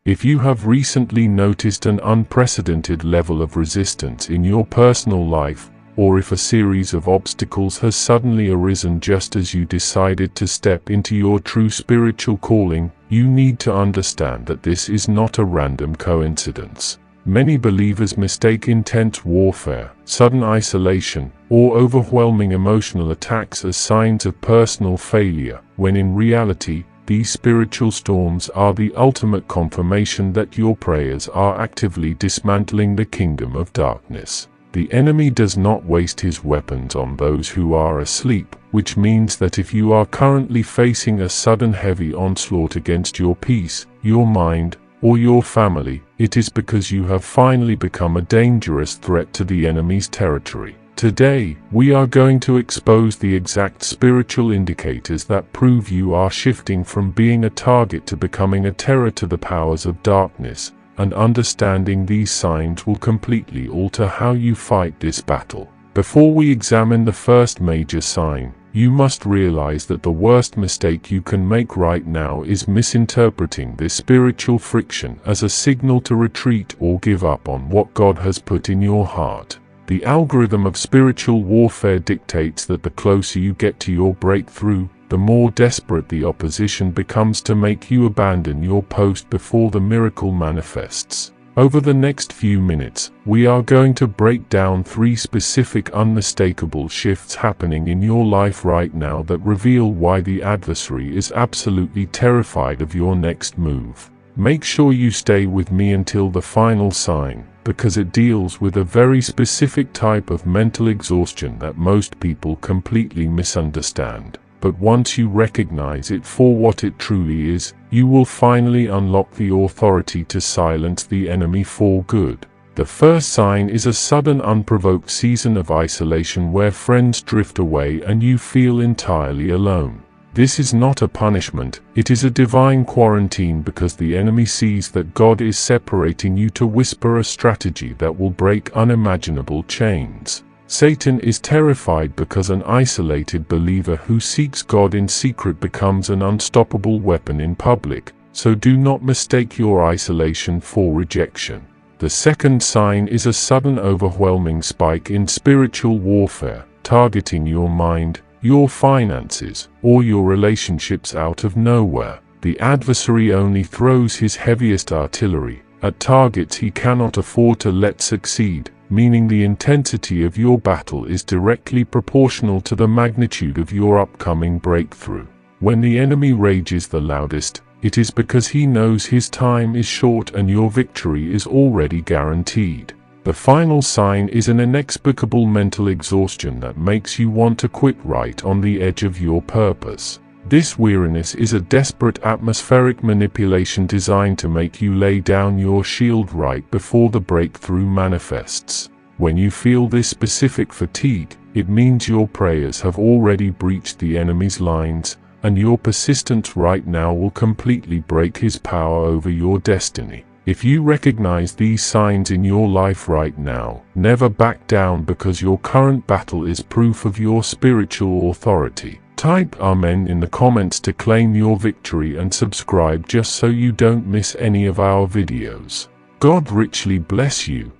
If you have recently noticed an unprecedented level of resistance in your personal life, or if a series of obstacles has suddenly arisen just as you decided to step into your true spiritual calling, you need to understand that this is not a random coincidence. Many believers mistake intense warfare, sudden isolation, or overwhelming emotional attacks as signs of personal failure, when in reality, these spiritual storms are the ultimate confirmation that your prayers are actively dismantling the kingdom of darkness. The enemy does not waste his weapons on those who are asleep, which means that if you are currently facing a sudden heavy onslaught against your peace, your mind, or your family, it is because you have finally become a dangerous threat to the enemy's territory. Today, we are going to expose the exact spiritual indicators that prove you are shifting from being a target to becoming a terror to the powers of darkness, and understanding these signs will completely alter how you fight this battle. Before we examine the first major sign, you must realize that the worst mistake you can make right now is misinterpreting this spiritual friction as a signal to retreat or give up on what God has put in your heart. The algorithm of spiritual warfare dictates that the closer you get to your breakthrough, the more desperate the opposition becomes to make you abandon your post before the miracle manifests. Over the next few minutes, we are going to break down 3 specific unmistakable shifts happening in your life right now that reveal why the adversary is absolutely terrified of your next move. Make sure you stay with me until the final sign, because it deals with a very specific type of mental exhaustion that most people completely misunderstand. But once you recognize it for what it truly is, you will finally unlock the authority to silence the enemy for good. The first sign is a sudden unprovoked season of isolation where friends drift away and you feel entirely alone. This is not a punishment, it is a divine quarantine because the enemy sees that God is separating you to whisper a strategy that will break unimaginable chains. Satan is terrified because an isolated believer who seeks God in secret becomes an unstoppable weapon in public, so do not mistake your isolation for rejection. The second sign is a sudden overwhelming spike in spiritual warfare, targeting your mind, your finances, or your relationships out of nowhere. The adversary only throws his heaviest artillery at targets he cannot afford to let succeed, meaning the intensity of your battle is directly proportional to the magnitude of your upcoming breakthrough. When the enemy rages the loudest, it is because he knows his time is short and your victory is already guaranteed. The final sign is an inexplicable mental exhaustion that makes you want to quit right on the edge of your purpose. This weariness is a desperate atmospheric manipulation designed to make you lay down your shield right before the breakthrough manifests. When you feel this specific fatigue, it means your prayers have already breached the enemy's lines, and your persistence right now will completely break his power over your destiny. If you recognize these signs in your life right now, never back down because your current battle is proof of your spiritual authority. Type Amen in the comments to claim your victory and subscribe just so you don't miss any of our videos. God richly bless you.